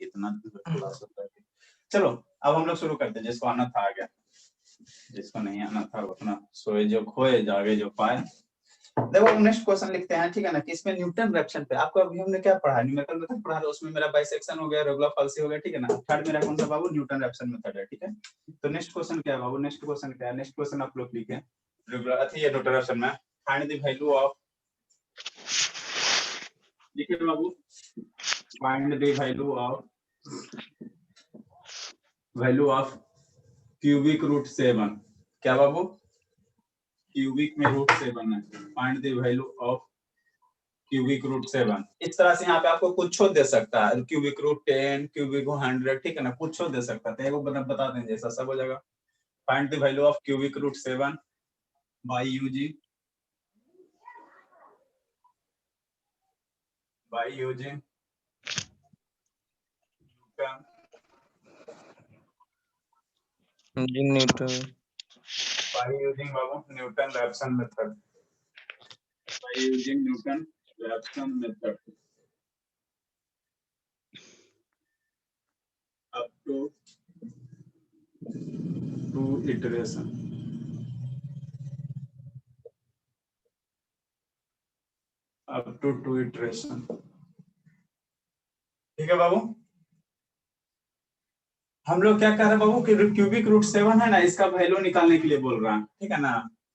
इतना क्लास होता है। चलो अब हम लोग शुरू करते हैं। जिसको आना था आ गया, जिसको नहीं आना था वो अपना सोए जो खोए, जागे जो पाए। देखो नेक्स्ट क्वेश्चन लिखते हैं, ठीक है ना, कि इसमें न्यूटन रैप्सन पे आपको अभी हमने क्या पढ़ा, न्यूमेरिकल मेथड पढ़ा, तो उसमें मेरा बाइसेक्शन हो गया, रेगुलर फाल्सी हो गया, ठीक है ना। थर्ड मेरा कौन सा बाबू, न्यूटन रैप्सन मेथड है, ठीक है। तो नेक्स्ट क्वेश्चन क्या है बाबू, नेक्स्ट क्वेश्चन क्या है, नेक्स्ट क्वेश्चन आप लोग लिखे रेगुलर अथी है न्यूटन रैप्सन में, फाइंड द वैल्यू ऑफ, लिखे बाबू, find the value of cubic root 7। क्या बाबू, क्यूबिक में रूट 7 है, find the value of cubic root 7। इस तरह से यहाँ पे आपको कुछ दे सकता है, क्यूबिक रूट 10, क्यूबिक 100, ठीक है ना, कुछ दे सकता है, तो बता दें जैसा सब हो जाएगा। Find the value of cubic root 7 by using Newton Raphson method, by using Newton-Raphson method up to 2 iteration, up to 2 iteration, ठीक है बाबू। हम लोग क्या कर रहे हैं बाबू कि क्यूबिक रूट 7 है ना, इसका वैल्यू निकालने के लिए बोल रहा है, ठीक है ना।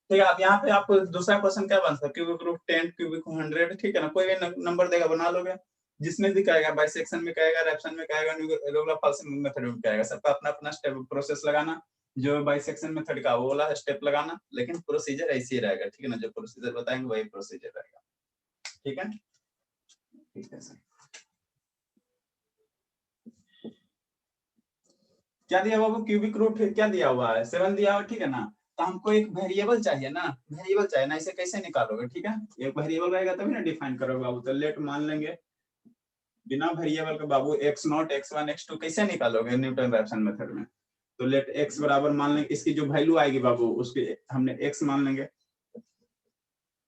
ठीक है, आप यहाँ पे आपको दूसरा क्वेश्चन क्या बन सकता है, क्यूबिक रूट 10, क्यूबिक 100, ठीक है ना, कोई भी नंबर देगा बना लोगे, जिसमें भी कहेगा, बाइसेक्शन में कहेगा, रैप्सन में कहेगा, रेगुलर फाल्सी मेथड में कहेगा, सबका अपना अपना स्टेप प्रोसेस लगाना। जो बाइसेक्शन मेथड का वो वाला स्टेप लगाना, लेकिन प्रोसीजर ऐसे ही रहेगा, ठीक है ना, जो प्रोसीजर बताएंगे वही प्रोसीजर रहेगा, ठीक है। ठीक है सर, क्या दिया बाबू, क्यूबिक रूट क्या दिया हुआ है, 7 दिया हुआ, ठीक है ना। तो हमको एक वेरिएबल चाहिए ना, वेरिएबल चाहिए ना, इसे कैसे निकालोगे, ठीक है। एक वेरिएबल रहेगा तभी ना डिफाइन करोगे बाबू। तो लेट मान लेंगे बिना वेरिएबल के बाबू x0, x1, x2 कैसे निकालोगे न्यूटन रैप्सन मेथड में। तो लेट x बराबर मान लेंगे, इसकी जो वैल्यू आएगी बाबू उसकी हमने x मान लेंगे,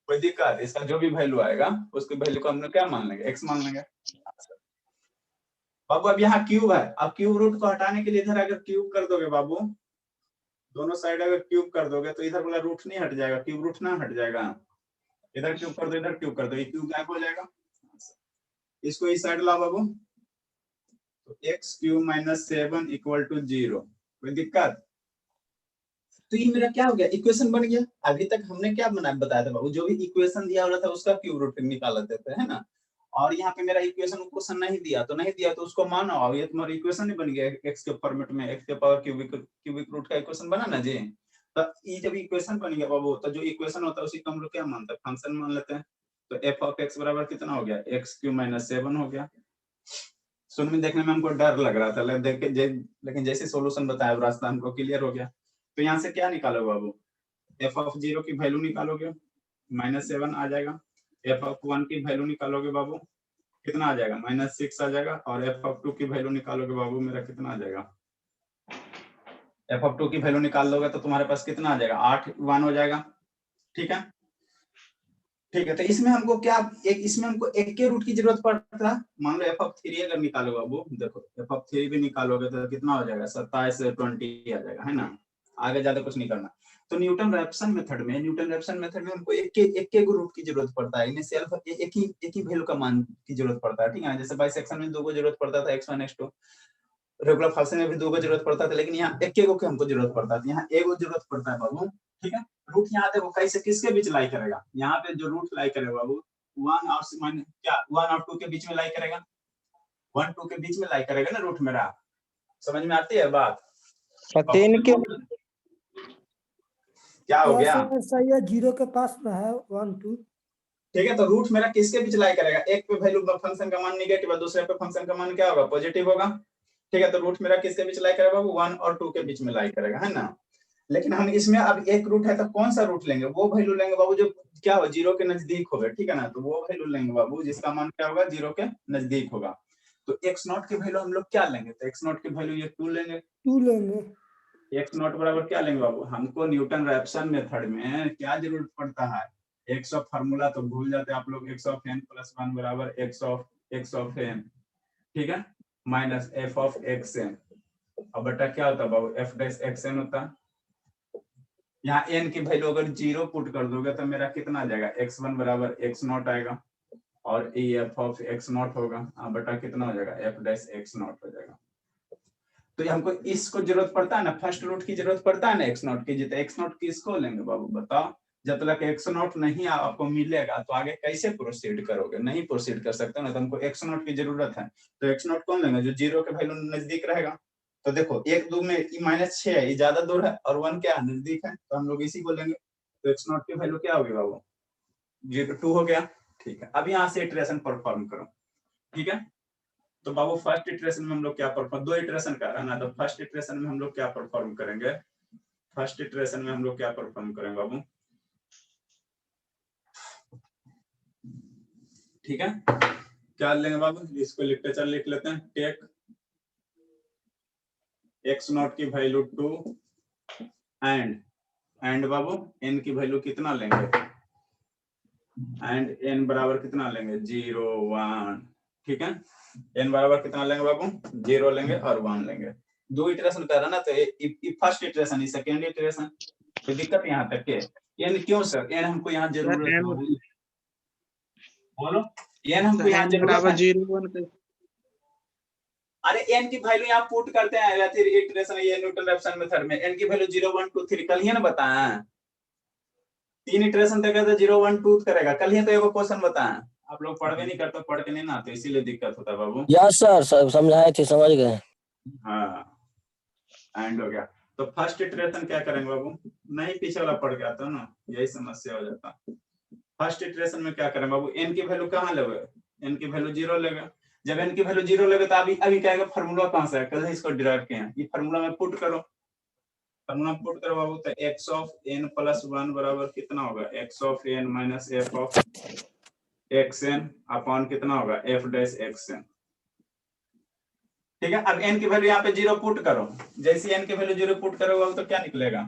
कोई दिक्कत, इसका जो भी वैल्यू आएगा उसकी वैल्यू को हमने क्या मान लेंगे, x मान लेंगे बाबू। अब यहाँ क्यूब है, अब क्यूब रूट को हटाने के लिए इधर अगर क्यूब कर दोगे बाबू, दोनों साइड अगर क्यूब कर दोगे तो इधर वाला रूट नहीं हट जाएगा, क्यूब रूट ना हट जाएगा, इधर क्यूब कर दो, इधर क्यूब कर दो, ये क्यूब गायब हो जाएगा। इसको इस साइड लाओ बाबू, तो x cube minus 7 equal to 0, कोई दिक्कत। तो ये मेरा क्या हो गया, इक्वेशन बन गया। अभी तक हमने क्या बना बताया था बाबू, जो भी इक्वेशन दिया हुआ था उसका क्यूब रूट निकाल लेते थे, है ना। और यहाँ पे मेरा इक्वेशन क्वेश्चन नहीं दिया तो उसको मानो, और ये तुम्हारा इक्वेशन ही बन गया x के फॉर्मेट में, x के पावर क्यूबिक रूट का इक्वेशन बना ना जी। तो ये जब इक्वेशन बन गया बाबू, तो जो इक्वेशन होता है उसी को हम लोग क्या मानते हैं, फंक्शन मान लेते हैं। तो f ऑफ x बराबर कितना हो गया, x क्यूब माइनस 7 हो गया। सुन में देखने में हमको डर लग रहा था, लेकिन जैसे सोल्यूशन बताया रास्ता हमको क्लियर हो गया। तो यहाँ से क्या निकालोगे बाबू, f ऑफ 0 की वैल्यू निकालोगे, -7 आ जाएगा। f ऑफ 1 की वैल्यू निकालोगे बाबू, कितना आ जाएगा, -6 आ जाएगा। और f ऑफ 2 की वैल्यू निकालोगे बाबू, मेरा कितना आ जाएगा, f ऑफ 2 की वैल्यू निकाल लोगे तो तुम्हारे पास कितना आ जाएगा, 8 1 हो जाएगा, ठीक है। ठीक है, तो इसमें हमको क्या, इसमें हमको एक के रूट की जरूरत पड़ता है। मान लो f ऑफ 3 अगर निकालोगे बाबू, देखो f ऑफ 3 भी निकालोगे तो कितना हो जाएगा, 27 से 20 आ जाएगा, है ना। आगे ज्यादा कुछ नहीं करना। तो न्यूटन रैप्सन मेथड में हमको एक के रूट की जरूरत पड़ता है, इन्हें सेल्फ एक ही वैल्यू का मान की जरूरत पड़ता है, ठीक है। जैसे बाइसेक्शन में 2 को जरूरत पड़ता था, x1 x2, रेगुलर फाल्सी में भी 2 को जरूरत पड़ता था, लेकिन यहाँ एक के को हमको जरूरत पड़ता है, यहाँ एक को जरूरत पड़ता है बाबू, ठीक है। रूट यहाँ देखो कैसे किसके बीच लाई करेगा, यहाँ पे जो रूट लाई करेगा बाबू 1 और क्या 1 और 2 के बीच में लाई करेगा, 1 2 के बीच में लाई करेगा ना रूट मेरा, समझ में आती है बात। 3 के क्या हो गया, सही है, 0 के पास में है 1 2, ठीक है। तो रूट मेरा किसके बीच लाई करेगा, एक पे वैल्यू फंक्शन का मान नेगेटिव है, दूसरे पे फंक्शन का मान क्या होगा, पॉजिटिव होगा, ठीक है। तो रूट मेरा किसके बीच लाई करेगा बाबू, 1 और 2 के बीच में लाई करेगा, है ना। लेकिन हम इसमें अब एक रूट है तो कौन सा रूट लेंगे, वो वैल्यू लेंगे बाबू जो क्या हो 0 के नजदीक होगा, ठीक है ना। तो वो वैल्यू लेंगे बाबू जिसका मान क्या होगा, 0 के नजदीक होगा। तो x0 की वैल्यू हम लोग क्या लेंगे, तो x0 की वैल्यू ये 2 लेंगे, x0 बराबर क्या लेंगे बाबू, हमको न्यूटन रैप्सन मेथड में क्या जरूरत पड़ता है, x ऑफ फार्मूला तो भूल जाते हैं आप लोग, x ऑफ n + 1 बराबर x ऑफ n, ठीक है। Minus F of X N, अब बटा क्या होता है बाबू, एफ डैश एक्स एन होता। यहाँ एन की वैल्यू अगर 0 पुट कर दोगे तो मेरा कितना आ जाएगा, x1 बराबर x नॉट आएगा, और E F of x not होगा, अब बटा कितना हो जाएगा, एफ डैश एक्स नॉट हो जाएगा। तो ये हमको इसको जरूरत पड़ता है ना, फर्स्ट रूट की जरूरत पड़ता है ना एक्स नॉट की, जितना एक्स नॉट किसको लेंगे बाबू बताओ, जब तक एक्स नॉट नहीं आपको मिलेगा तो आगे कैसे प्रोसीड करोगे, नहीं प्रोसीड कर सकते ना, तो हमको एक्स नॉट की जरूरत है। तो एक्स नॉट कौन लेंगे, जो 0 के वैल्यू नजदीक रहेगा। तो देखो 1 2 में -6 है, ये ज्यादा दूर है, और 1 क्या है, नजदीक है, तो हम लोग इसी को लेंगे। तो एक्स नॉट की वैल्यू क्या होगी बाबू, 2 हो गया। ठीक है, अब यहाँ से इटरेशन परफॉर्म करो। ठीक है, तो बाबू फर्स्ट इटरेशन में हम लोग क्या परफॉर्म, 2 इटरेशन का है ना, तो फर्स्ट इटरेशन में हम लोग क्या परफॉर्म करेंगे, फर्स्ट इटरेशन में हम लोग क्या परफॉर्म करेंगे बाबू। ठीक है, क्या लेंगे बाबू, इसको लिटरेचर लिख लेते हैं, टेक एक्स नॉट की वैल्यू 2 एंड बाबू एन की वैल्यू कितना लेंगे, एंड एन बराबर कितना लेंगे, 0 1। ठीक है, एन बराबर कितना लेंगे बाबू, 0 लेंगे और 1 लेंगे। 2 इटरेशन कर रहा ना, तो फर्स्ट इटरेशन, सेकेंड इटरेशन, कोई दिक्कत यहाँ तक के। एन क्यों सर, एन हमको यहाँ जरूरत है, बोलो एन हमको यहाँ जरूरत है। 0 अरे एन की वैल्यू यहाँ पुट करते हैं, या फिर इटरेशन ये न्यूटन रैप्सन मेथड में एन की वैल्यू 0 1 2 3 कल ही ना बताया, 3 इटरेशन तक तो 0 1 2 करेगा, कल ही तो एगो क्वेश्चन बताया, आप लोग पढ़ भी नहीं करते, पढ़ के नहीं ना, तो इसीलिए दिक्कत होता है बाबू। यस सर, समझाए थे, समझ गए। हाँ, एंड हो गया। तो फर्स्ट इटरेशन क्या करेंगे बाबू, नहीं पीछे वाला पढ़ गया था ना, यही समस्या हो जाता। फर्स्ट इटरेशन में क्या करें बाबू, एन की वैल्यू कहाँ लेगे, एन की वैल्यू 0 लेगा। जब एन की वैल्यू 0 लेगा तो अभी क्या है, फार्मूला कहाँ से है, कल इसको डिराइव किए हैं, ये फार्मूला में पुट करो, फार्मूला पुट करो बाबू, तो x ऑफ n प्लस 1 बराबर कितना होगा, x of n minus f of xn upon कितना होगा, f डैश xn। ठीक है, अब n की वैल्यू यहाँ पे 0 पुट करो, जैसे n की वैल्यू 0 पुट करोगे तो क्या निकलेगा,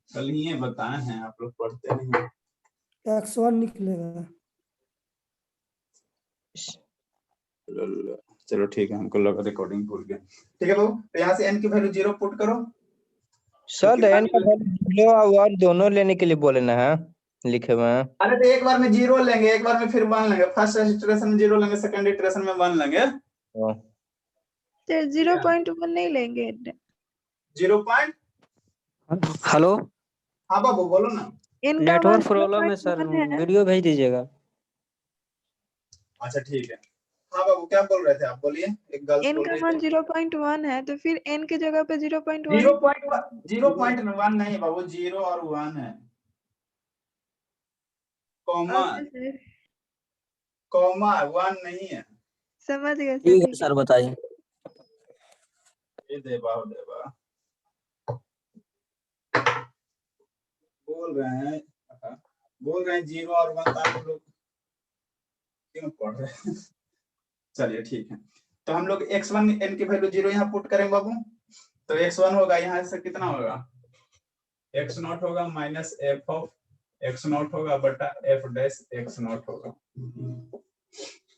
कल ही बताए हैं, आप लोग पढ़ते नहीं, x1 निकलेगा। चलो ठीक है, हमको लगा रिकॉर्डिंग भूल गया। ठीक है बाबू, तो यहाँ से n की वैल्यू 0 पुट करो। सर n का वैल्यू 0 और 1 दोनों लेने के लिए बोले ना है, लिखे हुए हैं। अरे तो एक बार में 0 लेंगे, एक बार में फिर 1 लेंगे, फर्स्ट इटरेशन में 0 लेंगे, सेकंड इटरेशन में 1 लेंगे। सर 0.1 नहीं लेंगे, 0 पॉइंट, हेलो, हाँ बाबू बोलो ना। इनका नेटवर्क प्रॉब्लम है सर, वीडियो भेज दीजिएगा। अच्छा ठीक है, हाँ बाबू क्या बोल रहे थे आप, बोलिए। एक गर्ल्स बोल इनका रही मान थी 0.1 है, तो फिर n के जगह पे 0.1 0.1 नहीं बाबू, 0 और 1 है, कॉमा सर कॉमा 1 नहीं है। समझ गए सर, ठीक है ठीक सर, बताइए। ये देवा बोल रहे हैं 0 और 1, आप लोग क्यों पढ़ रहे हैं। चलिए ठीक है, तो हम लोग x1 n की वैल्यू 0 यहाँ पुट करेंगे बाबू, तो x1 होगा यहाँ से कितना होगा, x नॉट होगा minus f of x not होगा बटा f डैश x नॉट होगा।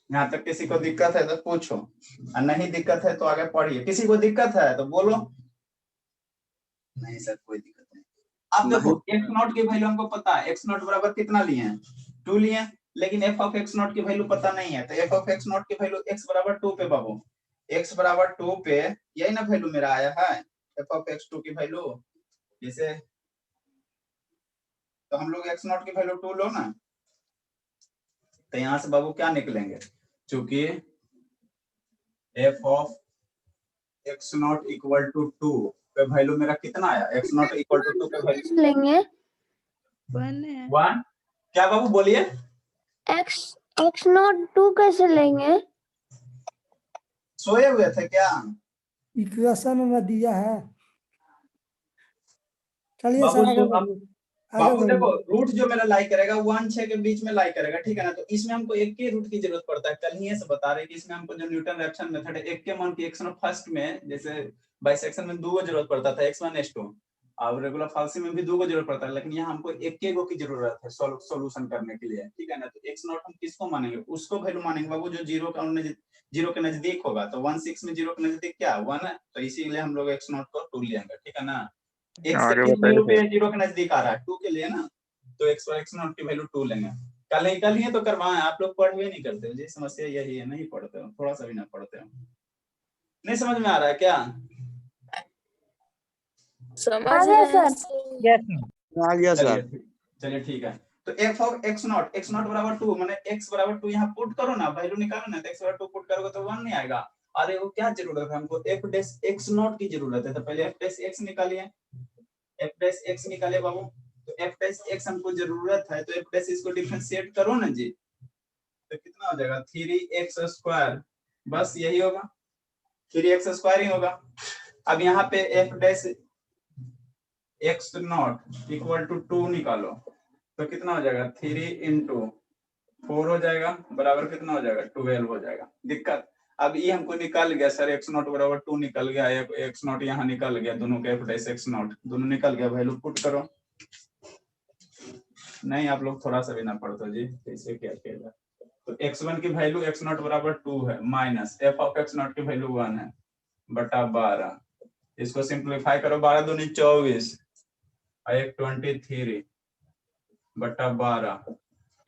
यहाँ तक किसी को दिक्कत है तो पूछो, और नहीं दिक्कत है तो आगे पढ़िए। किसी को दिक्कत है तो बोलो। नहीं सर कोई दिक्कत नहीं। अब देखो x नॉट की वैल्यू हमको पता है, x नॉट बराबर कितना लिए हैं, 2 लिए हैं, लेकिन f ऑफ x नॉट की वैल्यू पता नहीं है, तो f ऑफ x नॉट की वैल्यू x बराबर 2 पे बाबू, x बराबर 2 पे यही ना वैल्यू मेरा आया है, f ऑफ x2 की वैल्यू, जैसे तो हम लोग x नॉट की वैल्यू 2 लो ना, तो यहाँ से बाबू क्या निकलेंगे, चूंकि f of x nought equal to 2 पे वैल्यू मेरा कितना आया, x नॉट इक्वल टू 2 पे वैल्यू लेंगे 1 है। 1। क्या बाबू बोलिए, x नॉट 2 कैसे लेंगे? सोए हुए थे क्या इक्वेशन में दिया है। चलिए बाबू, सर आगे जो बढ़िए, आगे बाबू बढ़िए। देखो रूट जो मेरा लाई करेगा 1 6 के बीच में लाई करेगा, ठीक है ना, तो इसमें हमको एक के रूट की जरूरत पड़ता है, कल ही से बता रहे कि इसमें हमको जो न्यूटन रैप्सन मेथड है, एक के मान की एक्शन फर्स्ट में जैसे बाइसेक्शन में 2 जरूरत पड़ता था, x1 x2, अब रेगुलर फाल्सी में भी 2 को जरूरत पड़ता है, लेकिन यहाँ हमको एक गो की जरूरत है सॉल्यूशन करने के लिए, ठीक है ना। तो x नॉट हम किसको मानेंगे, उसको वैल्यू मानेंगे बाबू जो 0 के नजदीक होगा। तो 1 6 में 0 के नजदीक क्या 1 है, तो इसीलिए हम लोग x नॉट को 2 लेंगे, ठीक है ना। x आगे किस वैल्यू बताइए पे 0 के नजदीक आ रहा है 2 के लिए ना, तो x नॉट की वैल्यू 2 लेंगे। कल ही तो करवाएं, आप लोग पढ़ भी नहीं करते हो जी, समस्या यही है, नहीं पढ़ते हो, थोड़ा सा भी ना पढ़ते हो। नहीं समझ में आ रहा है क्या? आ गया सर। आ गया सर। चलिए ठीक है। तो f ऑफ x नॉट बराबर 2, माने x बराबर 2 यहाँ पुट करो ना, वैल्यू निकालो ना, तो x बराबर 2 पुट करोगे तो 1 नहीं आएगा। अरे वो क्या जरूरत है हमको, f डैश x नॉट की जरूरत है, तो पहले f डैश x निकालिए, f डैश x निकालिए बाबू। तो f डैश x हमको जरूरत है, तो f डैश इसको डिफरेंशिएट करो ना जी, तो कितना हो जाएगा 3x स्क्वायर, बस यही होगा, 3x स्क्वायर ही होगा। अब यहाँ पे f dash x nought equal to 2 निकालो, तो कितना हो जाएगा 3 इंटू 4 हो जाएगा, बराबर कितना हो जाएगा 12 हो जाएगा। दिक्कत अब ये हमको निकल गया सर, x नॉट बराबर 2 निकल गया, x नॉट यहाँ निकल गया, दोनों के f डैश x नॉट दोनों निकल गया, वैल्यू पुट करो। नहीं आप लोग थोड़ा सा भी ना पढ़ते जी, कैसे क्या किया। तो x1 की वैल्यू x नॉट बराबर 2 है, minus f of x nought की वैल्यू 1 है बटा 12, इसको सिंप्लीफाई करो, 12 दूनी 24 और 23 बटा 12,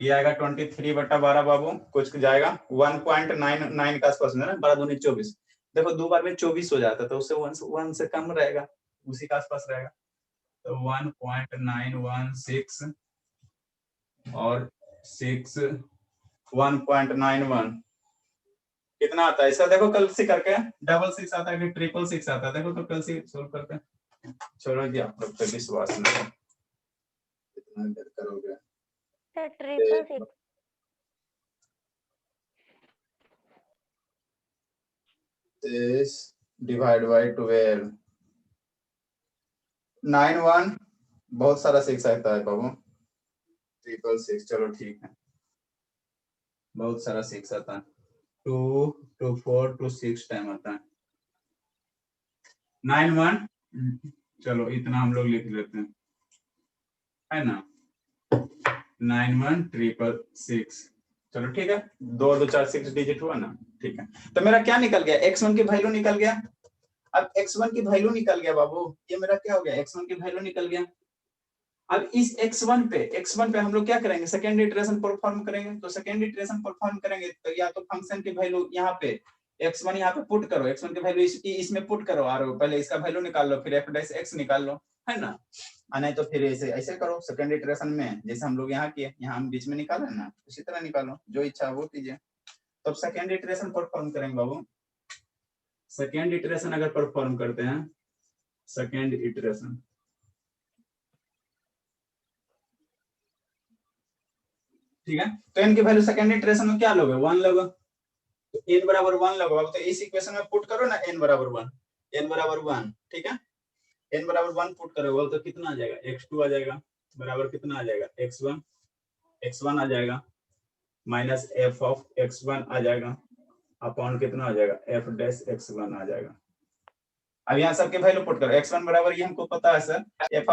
ये आएगा 23 बटा 12 बाबू, कुछ जाएगा 1.99 का आसपास है ना, 12 दूनी 24, देखो 2 बार में 24 हो जाता है, तो उससे 1 से कम रहेगा, उसी का आसपास रहेगा। तो 1.916 और 6 1.91 कितना आता है, ऐसा देखो कल से करके, डबल 6 आता है कि ट्रिपल 6 आता है, देखो तो कल से सोल्व करते हैं। चलो जी आप लोग पे विश्वास नहीं, कितना देर करोगे। Sir triple 6। This divide by 12, 9 1 बहुत सारा 6 आता है बाबू, 666 चलो ठीक है, बहुत सारा 6 आता है, 2 2 4 2 6 टाइम आता है, 9 1 चलो इतना हम लोग लिख लेते हैं, है ना, 9 1 ट्रिपल 6 चलो ठीक है, 2 2 4 6 डिजिट हुआ ना, ठीक है। तो मेरा क्या निकल गया, x1 की वैल्यू निकल गया। अब x1 की वैल्यू निकल गया बाबू, ये मेरा क्या हो गया, x1 की वैल्यू निकल गया। अब इस x1 पे हम लोग क्या करेंगे, सेकेंड इटरेशन परफॉर्म करेंगे। तो सेकेंड इटरेशन परफॉर्म करेंगे तो या तो फंक्शन की वैल्यू यहाँ पे x1 यहाँ पे पुट करो, x1 की वैल्यू इसमें पुट करो, और पहले इसका वैल्यू निकाल लो, फिर f डैश x निकाल लो, है ना। नहीं तो फिर ऐसे करो सेकेंड इटरेशन में, जैसे हम लोग यहाँ किए, यहाँ हम बीच में निकाले ना, उसी तरह निकालो, जो इच्छा वो कीजिए। तो सेकेंड इटरेशन परफॉर्म करेंगे बाबू, सेकेंड इटरेशन अगर परफॉर्म करते हैं, सेकेंड इटरेशन ठीक है, तो n की वैल्यू सेकेंड इटरेशन में क्या लोगे 1 लोगे, तो n बराबर 1 लोगे बाबू, तो इस इक्वेशन में पुट करो ना n बराबर 1, ठीक है, n बराबर 1 पुट करोगे तो कितना आ जाएगा, x2 आ जाएगा, बराबर कितना आ जाएगा x1 आ जाएगा, माइनस f ऑफ x1 आ जाएगा, अपॉन कितना आ जाएगा f डैश x1 आ जाएगा। अब यहाँ सबके वैल्यू पुट करो, x1 बराबर ये हमको पता है सर, f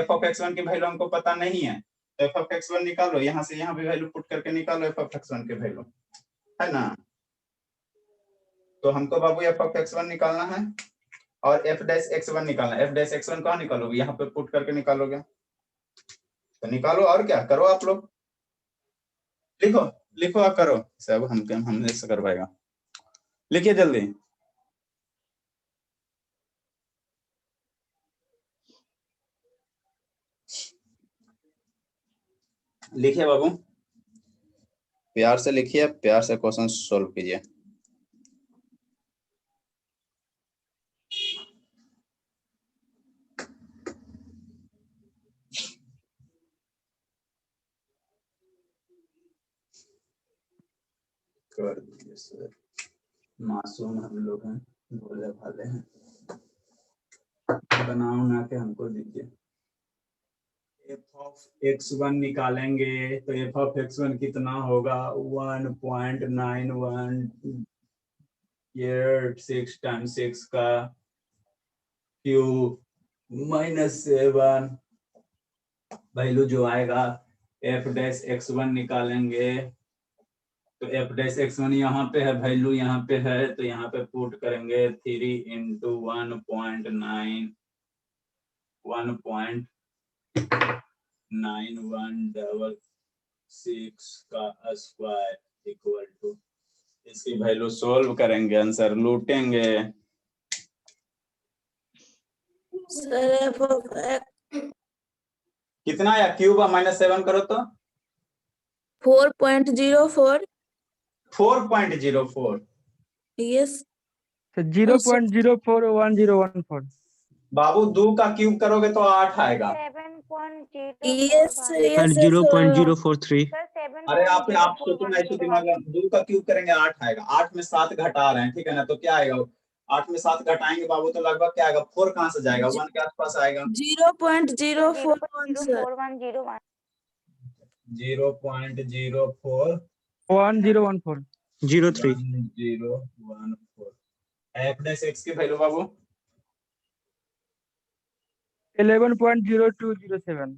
ऑफ x1 की वैल्यू हमको पता नहीं है, तो f ऑफ x1 निकालो, यहाँ से यहाँ भी वैल्यू पुट करके निकालो f ऑफ x1 के वैल्यू, है ना। तो हमको बाबू f ऑफ x1 निकालना है और f डैश x1 निकालना है। f डैश x1 कहाँ निकालोगे, यहाँ पे पुट करके निकालोगे, तो निकालो और क्या करो आप लोग, लिखो और करो, सब हमने से करवाएगा, लिखिए जल्दी। लिखिए बाबू, प्यार से लिखिए, प्यार से क्वेश्चन सॉल्व कीजिए। कर दीजिए सर, मासूम हम लोग हैं, भोले भाले हैं, बनाओ ना के हमको दीजिए। f ऑफ x1 निकालेंगे तो f ऑफ x1 कितना होगा 1.9186 टाइम्स 6 का क्यूब -7 वैल्यू जो आएगा f डैश x1 निकालेंगे तो f डैश x1 यहाँ पे है, वैल्यू यहाँ पे है तो यहाँ पे पुट करेंगे 3 into 1.9166 का स्क्वायर इक्वल टू, इसकी वैल्यू सोल्व करेंगे, आंसर लूटेंगे। कितना आया क्यूब -7 करो तो 4.04 4.04। yes 0.041014 बाबू 2 का क्यूब करोगे तो 8 आएगा। yes yes 0.043 अरे आप सोचो ना, ऐसे दिमाग में 2 का क्यूब करेंगे 8 आएगा। 8 में 7 घटा रहे हैं, ठीक है ना, तो क्या आएगा 8 में 7 घटाएंगे बाबू तो लगभग क्या आएगा 4 कहाँ से जाएगा 1 के आसपास आएगा। 0.041 sir 0.04 1014 03 1014 f डैश x की वैल्यू बाबू 11.0207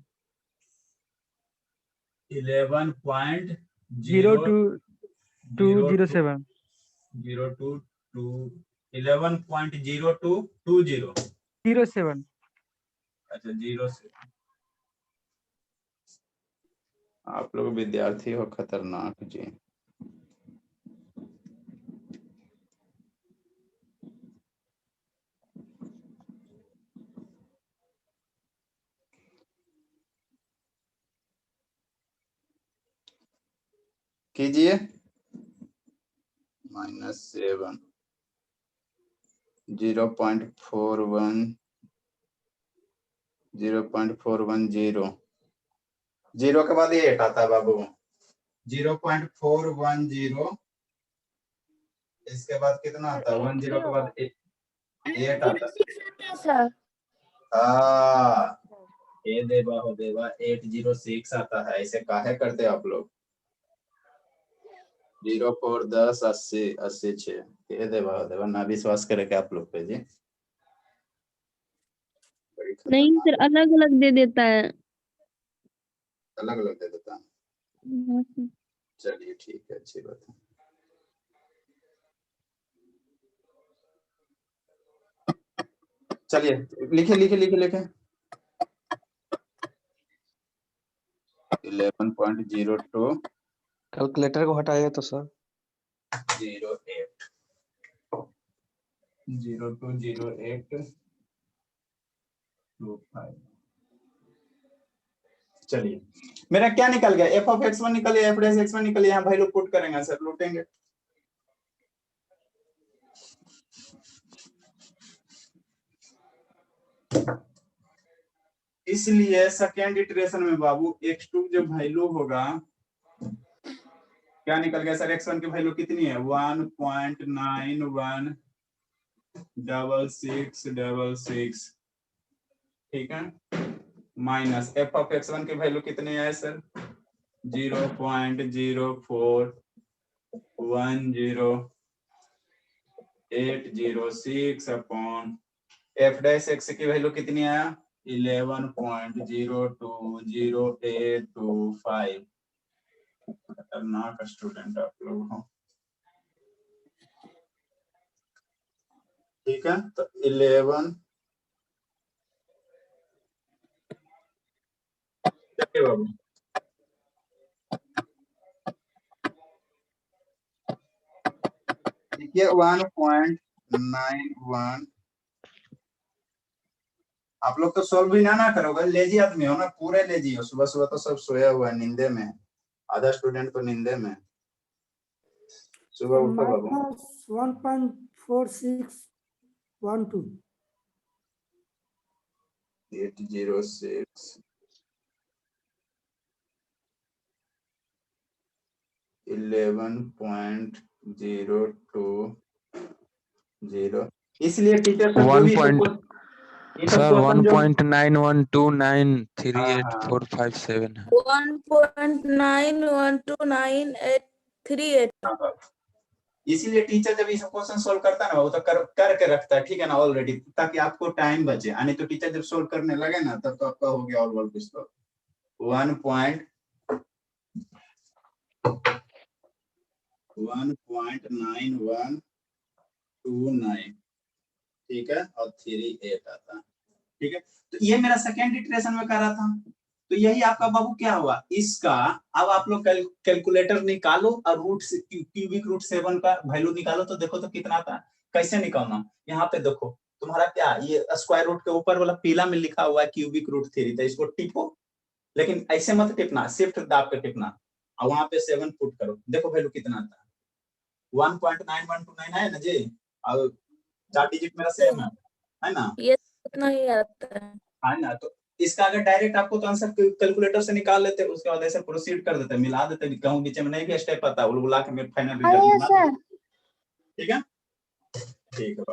11.0207 11.0220 07 अच्छा 0 से। आप लोग विद्यार्थी हो खतरनाक जी। कीजिए -7 0.410 0 के बाद 8 आता है बाबू 0.410 इसके बाद कितना आता है 10 के बाद 8 आता है। सर ये देवा हो देवा 806 आता है। ऐसे काहे करते आप लोग 0 4 10 80 86 ये देवा हो देवा ना विश्वास करे क्या आप लोग पे जी। नहीं सर अलग अलग दे देता है। अलग अलग दे देता है। हाँ, सर। चलिए ठीक है अच्छी बात है। चलिए लिखे 11.02 कैलकुलेटर को हटाइए तो सर 08 0208 25। चलिए मेरा क्या निकल गया f of x1 निकल गया f डैश x1 निकल गया। यहाँ वैल्यू पुट करेंगे सर लूटेंगे। इसलिए सेकेंड इटरेशन में बाबू x2 जो वैल्यू होगा क्या निकल गया सर x1 की वैल्यू कितनी है 1.916666 ठीक है माइनस f ऑफ x1 की वैल्यू कितनी है sir 0.0410806 upon f dash x की वैल्यू कितनी है 11.020825। खतरनाक स्टूडेंट आप लोग हो। ठीक है तो 11 चलिए बाबू देखिए 1.91 आप लोग तो सॉल्व भी ना करोगे लेजी आदमी हो ना पूरे लेजी हो। सुबह सुबह तो सब सोया हुआ है नींदे में। आधा स्टूडेंट तो नींदे में। सुबह उठो बाबू 1.4612 806 11.020 इसलिए टीचर सर जो भी सर 1.91293845 है 1.91298338 इसीलिए टीचर जब ये क्वेश्चन सोल्व करता है ना वो तो करके रखता है, ठीक है ना, ऑलरेडी, ताकि आपको टाइम बचे। यानी तो टीचर जब सोल्व करने लगे ना तब तो आपका हो गया और कुछ तो 1.9129, ठीक है, और 38 आता है, ठीक है। तो ये मेरा सेकेंड इटरेशन में कर रहा था। तो यही आपका बाबू क्या हुआ इसका। अब आप लोग कैलकुलेटर निकालो और रूट क्यूबिक रूट 7 का वैल्यू निकालो, तो देखो तो कितना आता है। कैसे निकालना, यहाँ पे देखो तुम्हारा क्या, ये स्क्वायर रूट के ऊपर वाला पीला में लिखा हुआ है क्यूबिक रूट 3, तो इसको टिपो, लेकिन ऐसे मत टिपना, शिफ्ट दाब के टिपना, और वहां पे 7 पुट करो, देखो वैल्यू कितना आता है। 1.9129 है ना जी, और 4 डिजिट मेरा सेम है ना। ये उतना ही आता है ना। तो इसका अगर डायरेक्ट आपको तो आंसर कैलकुलेटर से निकाल लेते, उसके बाद ऐसे प्रोसीड कर देते, मिला देते, कहूं नीचे में नहीं भी स्टेप आता, वो बुला के मेरे फाइनल अरे रिजल्ट सर ठीक है, ठीक है।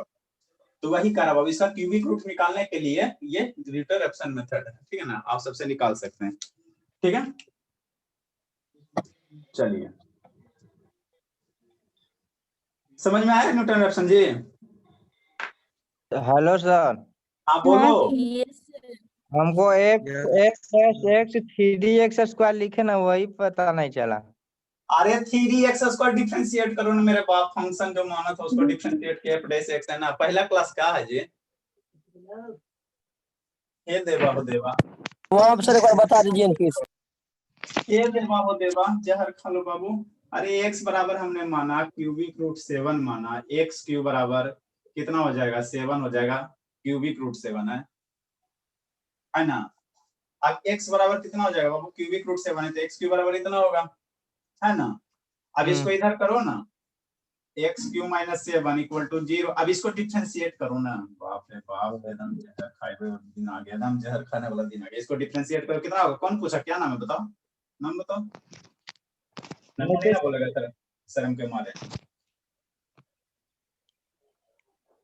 तो वही करा बाबू, इसका क्यूबिक रूट निकालने के लिए ये रिटरेक्शन मेथड है, ठीक है ना, आप सबसे निकाल सकते हैं, ठीक है। चलिए समझ में आया न्यूटन रेफ्सन जी। हेलो सर, हाँ बोलो। है। हमको x 3x स्क्वायर लिखे ना वही पता नहीं चला। अरे 3x स्क्वायर डिफरेंशिएट करो ना मेरे बाप, फंक्शन जो माना था उसको डिफरेंशिएट किया f x है ना। पहला क्लास का है जी, हे देवा हो देवा, वो आप सर एक बार बता दीजिए प्लीज। हे देवा हो देवा, जहर खा लो बाबू। अरे x बराबर हमने माना क्यूबिक रूट 7 माना, x क्यूब बराबर कितना हो जाएगा 7 हो जाएगा, क्यूबिक रूट 7 है ना। अब x बराबर कितना हो जाएगा बाबू, क्यूबिक रूट 7 है तो x क्यूब बराबर इतना होगा, है ना। अब इसको इधर करो ना, x cube minus 7 equal to 0। अब इसको डिफरेंशिएट करो ना, बाप रे बाप, एकदम जहर खाए हुए दिन आ गया, एकदम जहर खाने वाला दिन आ गया। इसको डिफरेंशिएट करो कितना होगा, कौन पूछा, क्या नाम है बताओ, नाम बताओ। नहीं ना बोलेगा सर, शर्म के मारे।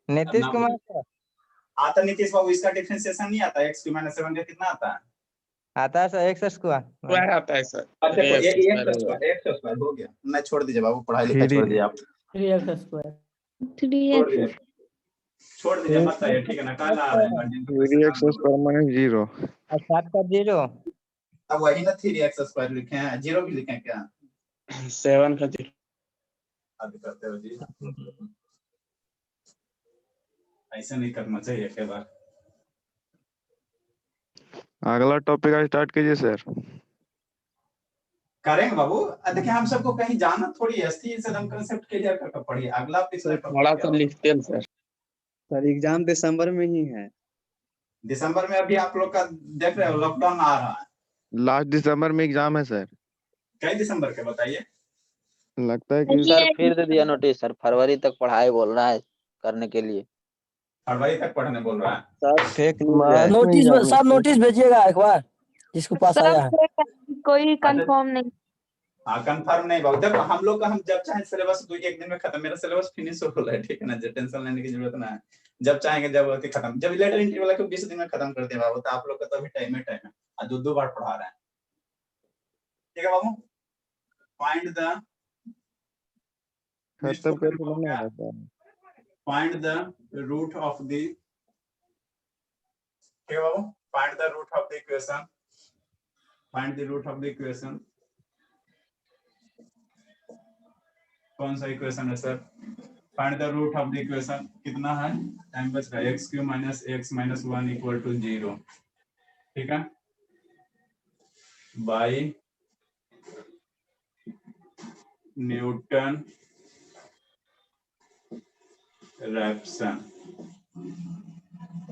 नीतीश कुमार सर आता नीतीश बाबू, इसका डिफरेंशिएशन नहीं आता, x क्यू माइनस 7 का कितना आता है। आता है सर x स्क्वायर। आता है सर। अच्छा ये x स्क्वायर हो गया, मैं छोड़ दीजिए बाबू, पढ़ाई लिखाई छोड़ दीजिए आप, 3x स्क्वायर। छोड़ दीजिए मत आइए, ठीक है ना। कल आ रहे हैं गार्जियन को पैसे 3x स्क्वायर माइनस 0। और 7 का 0। अब वही ना 3x स्क्वायर लिखे हैं, 0 भी लिखे हैं क्या, 7 का 0। अब करते हो जी, ऐसा नहीं करना चाहिए कई बार। अगला टॉपिक आज स्टार्ट कीजिए सर। करेंगे बाबू, देखिए हम सबको कहीं जाना थोड़ी है, स्थिर से हम कंसेप्ट क्लियर करके पढ़िए। अगला पिछला थोड़ा सा लिखते हैं सर। सर एग्जाम दिसंबर में ही है। दिसंबर में अभी आप लोग का देख रहे हो लॉकडाउन आ रहा है, लास्ट दिसंबर में एग्जाम है सर। कई दिसंबर के बताइए। लगता है कि सर फिर दे दिया नोटिस सर, फरवरी तक पढ़ाई बोल रहा है करने के लिए। फरवरी तक पढ़ने बोल रहा है। सर फेक न्यूज है। नोटिस सर नोटिस भेजिएगा एक बार जिसको पास आया है। कोई कंफर्म नहीं। हाँ कंफर्म नहीं बाबू, देखो हम लोग का हम जब चाहे सिलेबस 2-1 दिन में खत्म, मेरा सिलेबस फिनिश हो रहा है, ठीक है ना, टेंशन लेने की जरूरत ना है। जब चाहेंगे जब खत्म, जब लेटर एंट्री वाला को 20 दिन में खत्म कर दिया बाबू, तो आप लोग का तो अभी टाइम है और 2 बार पढ़ा रहे हैं, ठीक है बाबू। फाइंड द खत्म करके बनना है sir. Find the root of the, ठीक है बाबू, find the root of the equation, find the root of the equation. कौन सा इक्वेशन है sir, find the root of the equation, कितना है, टाइम बच रहा है, x cube minus x minus 1 equal to 0, ठीक है, बाय न्यूटन रैप्सन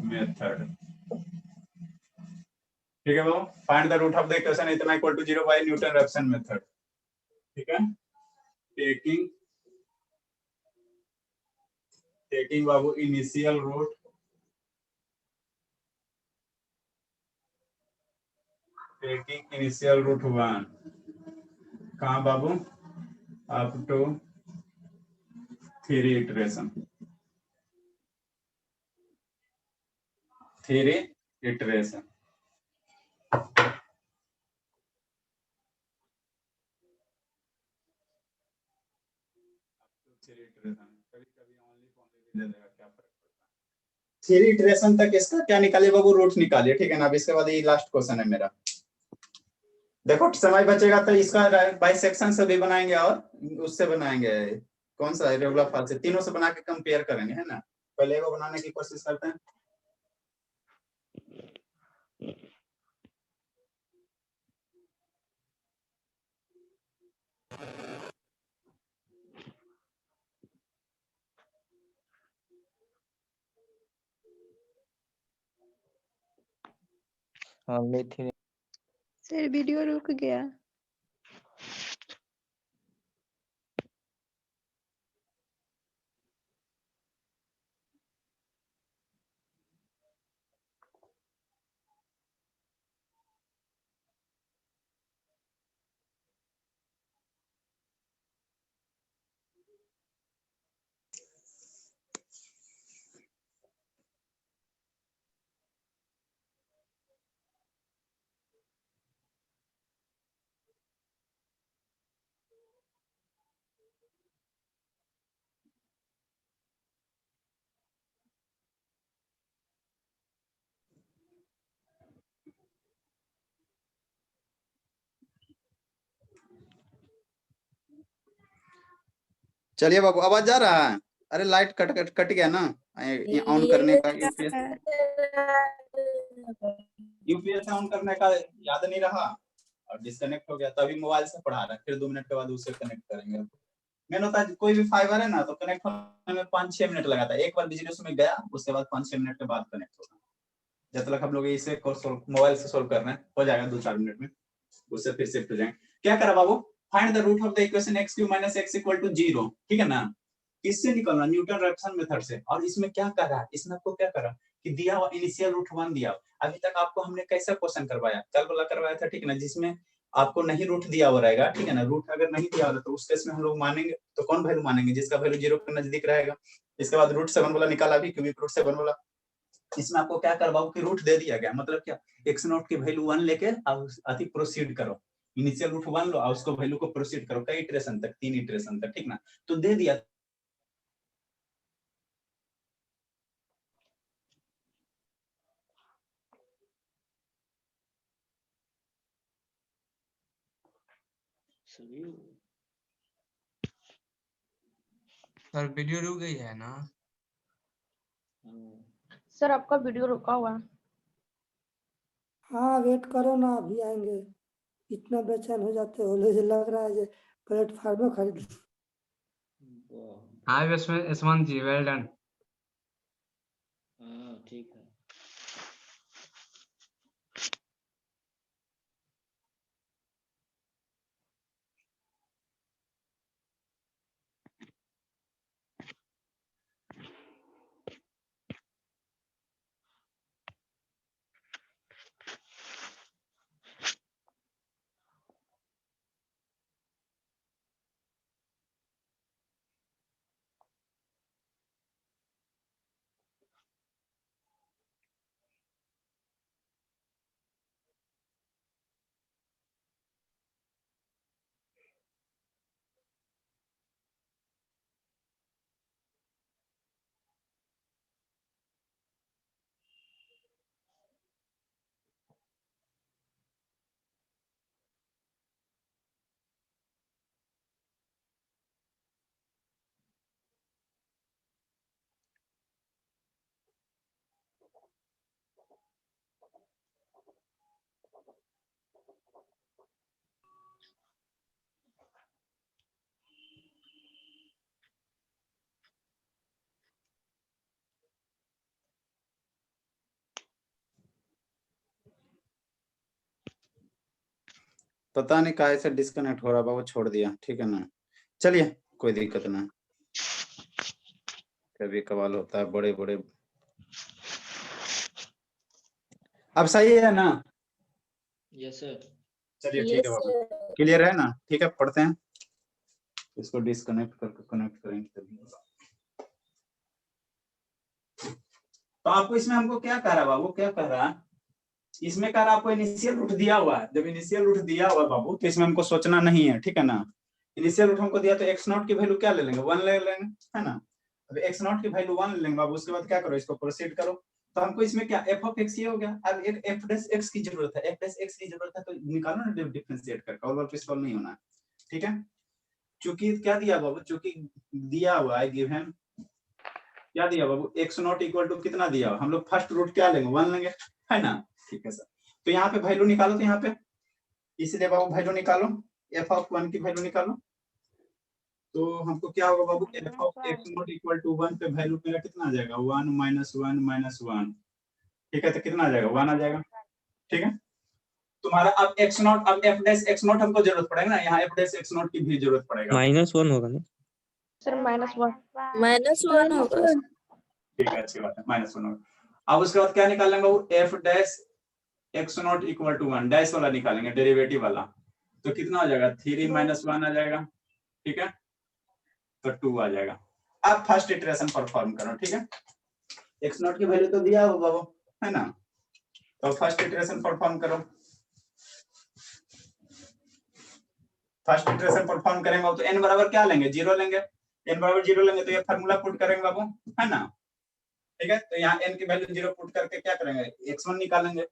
मेथड, ठीक है बाबू। Find the root of the equation इतना equal to 0 bye Newton Raphson method, ठीक है। टेकिंग बाबू initial root, taking initial root 1 कहाँ बाबू, up to 3 iteration, 3 iteration, 3 iteration तक इसका क्या निकालिए बाबू, रूट निकालिए, ठीक है ना। अब इसके बाद ये लास्ट क्वेश्चन है मेरा। देखो समय बचेगा तो इसका बाइसेक्शन से भी बनाएंगे और उससे बनाएंगे, कौन सा रेगुलर फॉर्म से, तीनों से बना के कंपेयर करेंगे, है ना। पहले वो बनाने की कोशिश करते हैं। only 3 सर वीडियो रुक गया। चलिए बाबू, आवाज जा रहा है? अरे लाइट कट गया ना, ये ऑन करने का, यूपीएस ऑन करने का याद नहीं रहा और डिस्कनेक्ट हो गया, तभी मोबाइल से पढ़ा रहा, फिर 2 मिनट के बाद उससे कनेक्ट करेंगे। मेन होता है कोई भी फाइबर है ना, तो कनेक्ट होने में 5-6 मिनट लगाता है। एक बार बिजनेस में गया, उसके बाद 5-6 मिनट के बाद कनेक्ट होगा। जब तक हम लोग इसे मोबाइल से सोल्व कर रहे हैं, हो जाएगा 2-4 मिनट में, उससे फिर शिफ्ट हो जाएंगे। क्या करा बाबू, find the root of the equation x³ - x = 0, ठीक है ना। किससे निकलना, न्यूटन रैप्सन मेथड से। और इसमें क्या कर रहा है, इसमें आपको क्या करा कि दिया हुआ इनिशियल रूट 1 दिया। अभी तक आपको हमने कैसा क्वेश्चन करवाया, कल वाला करवाया था, ठीक है ना, जिसमें आपको नहीं रूट दिया हुआ रहेगा, ठीक है ना। रूट अगर नहीं दिया होगा तो उस केस में हम लोग मानेंगे, तो कौन वैल्यू मानेंगे, जिसका वैल्यू 0 के नजदीक रहेगा। इसके बाद √7 वाला निकाला भी, क्यूबिक रूट 7 वाला। इसमें आपको क्या करवाओ कि रूट दे दिया गया, मतलब क्या, x0 की वैल्यू 1 लेके अति प्रोसीड करो, इनिशियल रूट 1 लो और उसको वैल्यू को प्रोसीड करो कई इटरेशन तक, 3 इटरेशन तक, ठीक ना। तो दे दिया, सर वीडियो रुक गई है ना। सर आपका वीडियो रुका हुआ है। हाँ वेट करो ना, अभी आएंगे। इतना बेचैन हो जाते हो, लग रहा है प्लेटफार्म में खरीद। हाँ यशवंत जी, वेल डन। ठीक है। पता नहीं काहे से डिस्कनेक्ट हो रहा बाबू, छोड़ दिया, ठीक है ना। चलिए कोई दिक्कत ना, कभी कभार होता है, बड़े बड़े। अब सही है ना? Yes sir. चलिए ठीक है बाबू, क्लियर है ना, ठीक है। पढ़ते हैं, इसको डिस्कनेक्ट करके कनेक्ट करेंगे तभी होगा। तो आपको इसमें हमको क्या कह रहा बाबू, क्या कह रहा, इसमें कह रहा आपको इनिशियल रूट दिया हुआ है। जब इनिशियल रूट दिया हुआ है बाबू, तो इसमें हमको सोचना नहीं है, ठीक है ना। इनिशियल रूट हमको दिया तो x0 की वैल्यू क्या ले लेंगे, 1 ले लेंगे, है ना। अब एक्स नॉट की वैल्यू 1 लेंगे बाबू, उसके बाद क्या करो, इसको प्रोसीड करो। तो हमको इसमें क्या एफ ऑफ एक्स ये हो गया। अब एक एफ डैश एक्स की जरूरत है, एफ डैश एक्स की जरूरत है, तो निकालो ना डिफरेंशिएट करके, और वापस सॉल्व नहीं होना, ठीक है। चूंकि क्या दिया बाबू, चूंकि दिया हुआ है गिवन, क्या दिया बाबू, एक्स नॉट इक्वल टू कितना दिया, हम लोग फर्स्ट रूट क्या लेंगे, 1 लेंगे, है ना, ठीक है सर। तो यहाँ पे वैल्यू निकालो, तो यहाँ पे इसलिए बाबू वैल्यू निकालो, एफ ऑफ 1 की वैल्यू निकालो। तो हमको क्या होगा बाबू, f of x naught equal to 1 पे वैल्यू मेरा कितना आ जाएगा, 1 माइनस 1, ठीक है। तो कितना आ जाएगा, 1 आ जाएगा, ठीक है। तुम्हारा अब एक्स नॉट, अब एफ डैश एक्स नॉट हमको जरूरत पड़ेगा ना, यहाँ एफ डैश एक्स नॉट की भी जरूरत पड़ेगा, -1 होगा ना सर -1 -1 होगा। ठीक है, अच्छी बात है, -1 होगा। अब उसके बाद क्या निकालेंगे बाबू, F dash x naught equal to 1, dash वाला निकालेंगे, डेरिवेटिव वाला। तो कितना हो जाएगा, 3 माइनस 1 आ जाएगा, ठीक है। तो 2 आ जाएगा। अब फर्स्ट इटरेशन परफॉर्म करो, ठीक है। एक्स नॉट की वैल्यू तो दिया हो बाबू, है ना। तो फर्स्ट इटरेशन परफॉर्म करो। फर्स्ट इटरेशन परफॉर्म करेंगे तो n बराबर क्या लेंगे, 0 लेंगे। n बराबर 0 लेंगे तो ये फार्मूला पुट करेंगे बाबू, है ना, ठीक है। तो यहाँ n की वैल्यू 0 पुट करके क्या करेंगे, x1 निकालेंगे।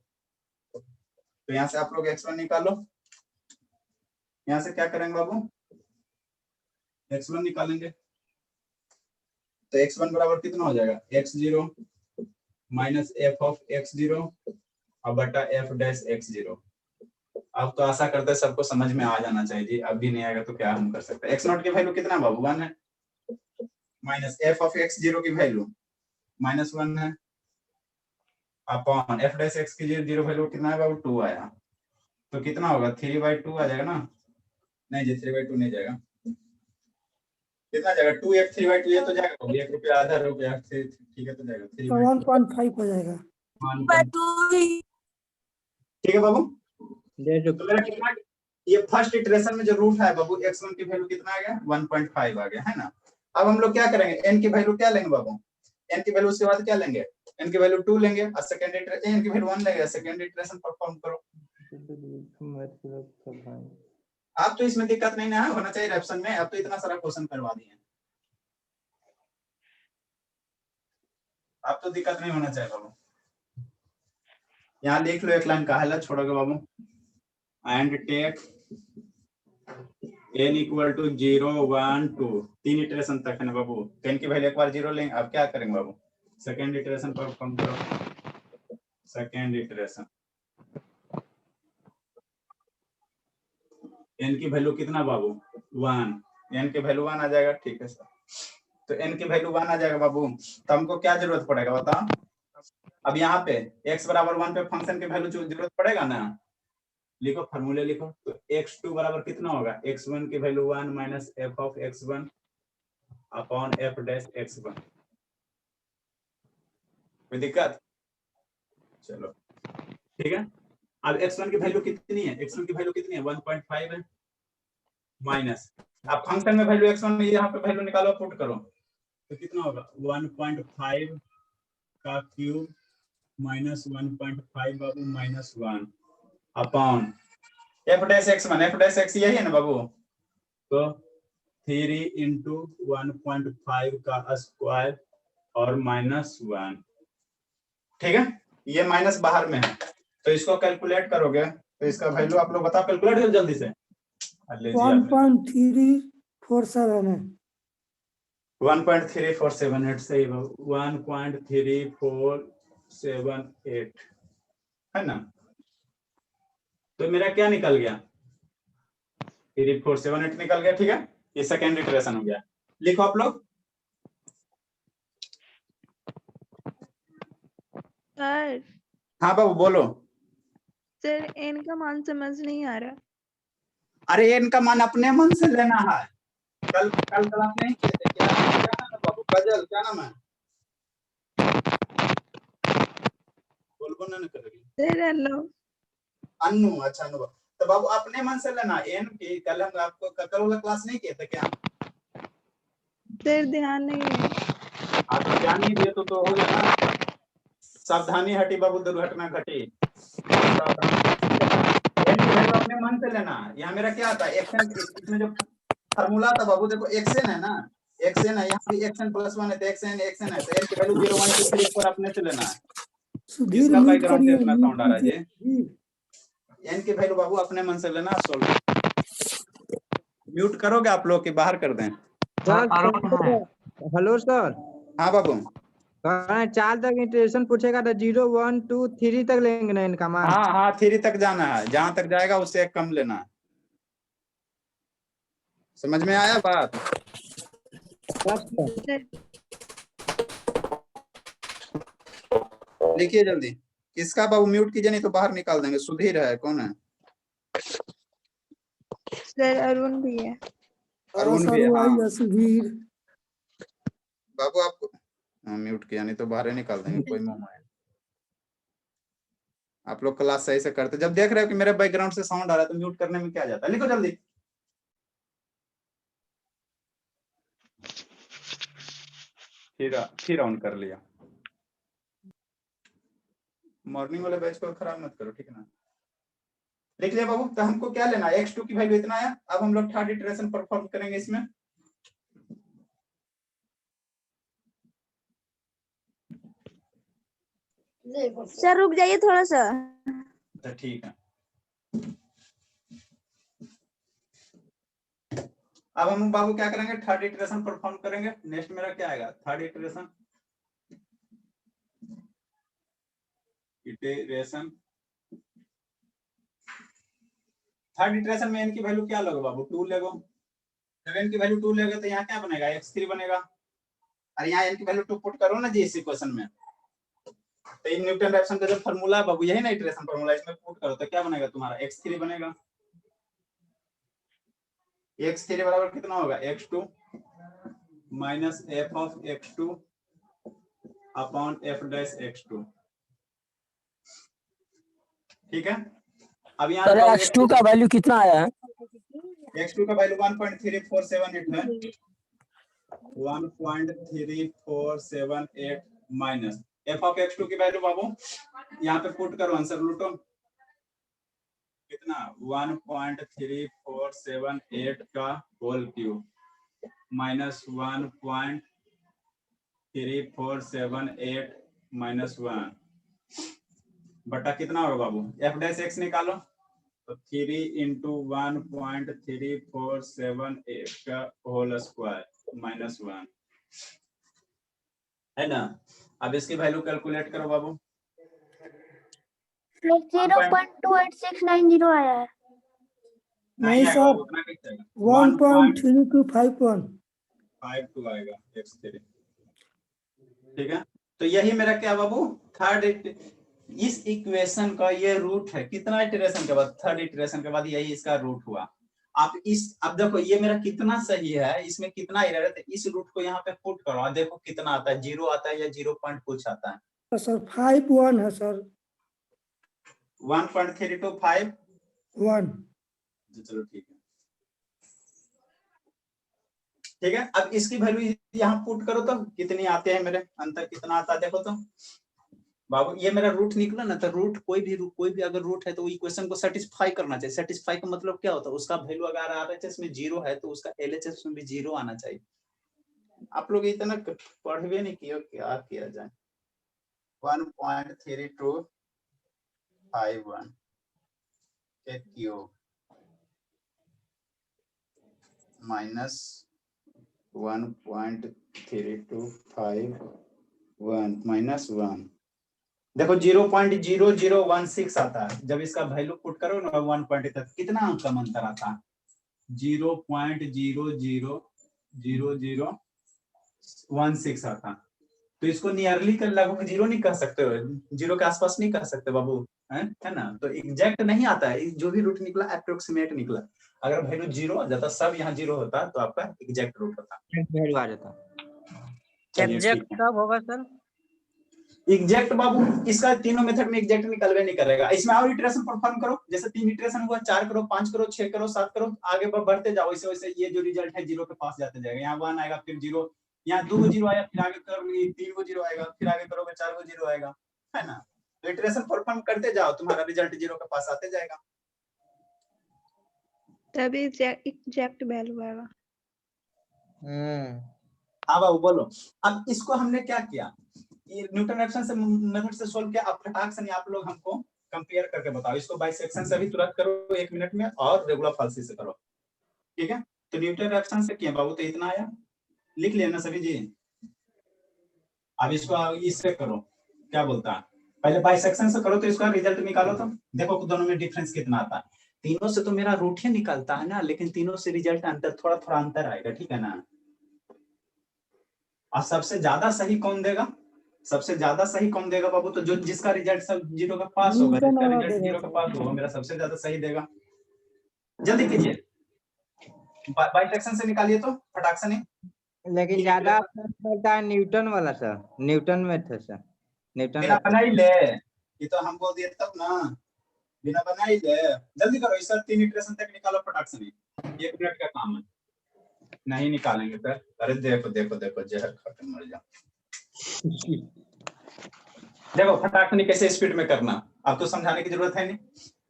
तो यहाँ से आप लोग x1 निकालो, यहाँ से क्या करेंगे बाबू, x1 निकालेंगे। तो x1 बराबर कितना हो जाएगा, x0 minus F of x0 और बटा एफ डैश x0। अब तो आशा करते हैं सबको समझ में आ जाना चाहिए जी, अब भी नहीं आएगा तो क्या हम कर सकते हैं। x0 की वैल्यू कितना बाबू, 1 है, माइनस एफ ऑफ x0 की वैल्यू -1 है, अपॉन एफ डैश x की 0 वैल्यू कितना है बाबू, 2 आया। तो कितना होगा, 3/2 आ जाएगा ना, नहीं जी 3/2 नहीं जाएगा, कितना जाएगा, 2f 3/2, ये तो जाएगा बाबू, 1 रुपया आधा रुपया, ठीक है, तो जाएगा 1.5 हो जाएगा, 1.5, ठीक है बाबू। तो मेरा कितना, ये फर्स्ट इटरेशन में जो रूट है बाबू, x1 की वैल्यू कितना आ गया, 1.5 आ गया, है ना। अब हम लोग क्या करेंगे, n की वैल्यू क्या लेंगे बाबू, n की वैल्यू उसके बाद क्या लेंगे, n की वैल्यू 2 लेंगे और सेकंड इटरेशन n की वैल्यू 1 लेंगे, सेकंड इटरेशन परफॉर्म करो। आप तो इसमें दिक्कत नहीं ना होना चाहिए रेप्शन में, अब तो इतना सारा क्वेश्चन करवा दिए, अब तो दिक्कत नहीं होना चाहिए बाबू। यहाँ देख लो, एक लाइन का है, छोड़ोगे बाबू, and take n equal to 0, 1, 2, 3 iteration तक है ना बाबू। 10 की वैल्यू एक बार 0 लेंगे, अब क्या करेंगे बाबू, सेकंड इटरेशन परफॉर्म करो, सेकंड इटरेशन n की वैल्यू कितना बाबू, 1, n की वैल्यू 1 आ जाएगा, ठीक है सर। तो n की वैल्यू 1 आ जाएगा बाबू, तो हमको क्या जरूरत पड़ेगा बताओ। अब यहाँ पे x बराबर 1 पे फंक्शन की वैल्यू जरूरत पड़ेगा ना, लिखो फॉर्मूले लिखो। तो x2 बराबर कितना होगा, x1 की value 1 minus F of x1 upon f dash x1। कोई दिक्कत, चलो ठीक है। अब x1 की वैल्यू कितनी है, x1 की वैल्यू कितनी है, 1.5 है, माइनस अब फंक्शन में वैल्यू x1 में यहाँ पे वैल्यू निकालो, पुट करो, तो कितना होगा, 1.5 का क्यूब माइनस 1.5 बाबू minus 1 upon f dash x1, f dash x यही है ना बाबू, तो 3 इंटू 1.5 का स्क्वायर और -1, ठीक है। ये माइनस बाहर में है, तो इसको कैलकुलेट करोगे तो इसका वैल्यू आप लोग बताओ, कैलकुलेट करो जल्दी से। 1.3478 सही, 1.3478 है ना। तो मेरा क्या निकल गया, 3478 निकल गया, ठीक है। ये सेकेंड इटरेशन हो गया, लिखो आप लोग। सर हाँ बाबू बोलो। सर n का मान समझ नहीं आ रहा। अरे n का मान अपने मन से लेना है, कल क्लास नहीं किए थे क्या, क्या नाम है बाबू, गजल क्या नाम है, बोलबो ना करेगी सर हेलो अन्नू, अच्छा अन्नू। तो बाबू अपने मन से लेना n की, कल हम आपको कल वाला क्लास नहीं किए थे क्या, सर ध्यान नहीं है। आप ध्यान नहीं दिए तो हो गया ना। सावधानी हटी बाबू दुर्घटना घटी, अपने मन से लेना। यहाँ मेरा क्या आता है, एक्शन, इसमें जो फार्मूला था बाबू देखो, एक्शन है ना, xn है, यहाँ भी xn प्लस 1 है तो xn है तो n की वैल्यू 0 1 2 3 4 अपने से लेना है। सुधीर इसका म्यूट बैकग्राउंड से करिए, इतना म्यूट साउंड आ रहा है कीजिए। जी। n की वैल्यू बाबू अपने मन से लेना, सोल्व। म्यूट करोगे आप लोग कि बाहर कर दें? हेलो सर, हाँ बाबू। 4 तक इंटीग्रेशन पूछेगा तो 0 1 2 3 तक लेंगे ना इनका मान? हाँ हाँ 3 तक जाना है, जहां तक जाएगा उससे एक कम लेना है। समझ में आया बात? सर लिखिए जल्दी। किसका बाबू म्यूट कीजिए नहीं तो बाहर निकाल देंगे। सुधीर है, कौन है? सर अरुण भी है। अरुण भी है, सर हाँ। वही है सुधीर। बाबू आपको म्यूट किया नहीं तो बाहर ही निकाल देंगे, कोई मुंह है। आप लोग क्लास सही से करते, जब देख रहे हो कि मेरे बैकग्राउंड से साउंड आ रहा है तो म्यूट करने में क्या जाता है। लिखो जल्दी। फिर ऑन कर लिया। मॉर्निंग वाले बैच को खराब मत करो, ठीक है ना। लिख लिया बाबू। तो हमको क्या लेना है, x2 की वैल्यू इतना है। अब हम लोग थर्ड इटरेशन परफॉर्म करेंगे इसमें। सर रुक जाइए थोड़ा सा। तो ठीक है। अब हम बाबू क्या करेंगे, थर्ड इटरेशन परफॉर्म करेंगे। नेक्स्ट मेरा क्या आएगा, थर्ड इटरेशन थर्ड इटरेशन में n की वैल्यू क्या लोगे बाबू, 2 लेगो। जब n की वैल्यू 2 लेगे तो यहाँ क्या बनेगा, x3 बनेगा। और यहाँ n की वैल्यू 2 पुट करो ना जी इस इक्वेशन में, तो इन न्यूटन रैप्सन का जो फार्मूला है बाबू, यही ना इटरेशन फार्मूला, इसमें पुट करो तो क्या बनेगा तुम्हारा, x3 बनेगा। x3 बराबर कितना होगा, x2 minus f of x2 upon f dash x2। ठीक है। अब यहाँ सर x2 का वैल्यू कितना आया है? x2 का वैल्यू 1.3478 है। 1.3478 माइनस f ऑफ x2 की वैल्यू बाबू यहाँ पे पुट करो, आंसर लूटो कितना, 1.3478 का होल क्यूब माइनस 1.3478 माइनस 1 बटा कितना होगा बाबू, f डैश x निकालो तो 3 इंटू 1.3478 का होल स्क्वायर माइनस 1 है ना। अब इसकी वैल्यू कैलकुलेट करो बाबू। 0.28690 आया है। नहीं आएगा सर, बाबू, उतना कैसे आएगा? 1.3251। आएगा x3। ठीक है। तो यही मेरा क्या बाबू, थर्ड इस इक्वेशन का ये रूट है। कितना इटरेशन के बाद, थर्ड इटरेशन के बाद यही इसका रूट हुआ। आप अब देखो ये मेरा कितना सही है, इसमें कितना एरर है, तो इस रूट को यहाँ पे पुट करो और देखो कितना आता है, 0 आता है या 0 पॉइंट कुछ आता है। तो सर 51 है सर, 1.325 1। चलो ठीक है। ठीक है। अब इसकी वैल्यू यहाँ पुट करो तो कितनी आते हैं मेरे, अंतर कितना आता है देखो तो बाबू। ये मेरा रूट निकला ना, तो रूट कोई भी अगर रूट है तो इक्वेशन को सेटिस्फाई करना चाहिए। सेटिस्फाई का मतलब क्या होता है, उसका वैल्यू अगर RHS में 0 है तो उसका LHS में भी 0 आना चाहिए। आप लोग इतना पढ़ भी नहीं किया, क्या किया जाए। 1.3251 के क्यूब माइनस 1.3251 माइनस 1 देखो 0.0016 आता है। जब इसका वैल्यू पुट करो ना 1 पॉइंट तक, कितना अंक का अंतर आता है, 0.000016 आता। तो इसको नियरली कर लगभग 0 नहीं कह सकते हो, 0 के आसपास नहीं कह सकते बाबू, है ना। तो एग्जैक्ट नहीं आता है, जो भी रूट निकला अप्रोक्सीमेट निकला। अगर वैल्यू 0 आ जाता, सब यहाँ 0 होता तो आपका एग्जैक्ट रूट होता। वैल्यू आ जाता। एग्जैक्ट कब होगा सर? एग्जैक्ट बाबू इसका तीनों मेथड में एग्जैक्ट निकलवे नहीं करेगा। इसमें और इटरेशन परफॉर्म करो, जैसे 3 इटरेशन हुआ, 4 करो, 5 करो, 6 करो, 7 करो, आगे बढ़ते जाओ। वैसे वैसे ये जो रिजल्ट है 0 के पास जाते जाएगा। यहाँ 1 आएगा, फिर 0, यहाँ 2 0 आया, फिर आगे करोगे 3 0 आएगा, फिर आगे करोगे 4 0 आएगा, है ना। तो इटरेशन परफॉर्म करते जाओ, तुम्हारा रिजल्ट 0 के पास आते जाएगा। तभी एग्जैक्ट वैल्यू आएगा। हाँ बाबू बोलो। अब इसको हमने क्या किया, ये न्यूटन रेफसन से मेथड से सोल्व किया। अब फटाक से नहीं आप लोग हमको कंपेयर करके बताओ, इसको बाइसेक्शन से भी तुरंत करो 1 मिनट में, और रेगुलर फाल्सी से करो, ठीक है। तो न्यूटन रेफसन से किया बाबू तो इतना आया, लिख लिया ना सभी जी। अब इसको इससे करो, क्या बोलता है, पहले बाइसेक्शन से करो तो इसका रिजल्ट निकालो। तो देखो दोनों में डिफरेंस कितना आता है। तीनों से तो मेरा रूट ही निकलता है ना, लेकिन तीनों से रिजल्ट अंतर थोड़ा थोड़ा अंतर आएगा, ठीक है ना। और सबसे ज्यादा सही कौन देगा, सबसे ज्यादा सही कौन देगा बाबू, तो जो जिसका रिजल्ट सब 0 का पास होगा, जिसका रिजल्ट 0 का पास होगा मेरा सबसे ज्यादा सही देगा। जल्दी कीजिए, बाइसेक्शन से निकालिए तो फटाक से नहीं। लेकिन ज्यादा पड़ता है न्यूटन वाला sir, Newton method sir, Newton बिना बनाई ले, ये तो हम बोल दिए तब ना, बिना बनाई ले। जल्दी करो सर, 3 इटरेशन तक निकालो फटाक से नहीं, 1 मिनट का काम है। नहीं निकालेंगे सर, अरे देखो देखो देखो जहर खाकर मर जाओ। देखो फटाक से कैसे स्पीड में करना, अब तो समझाने की जरूरत है नहीं।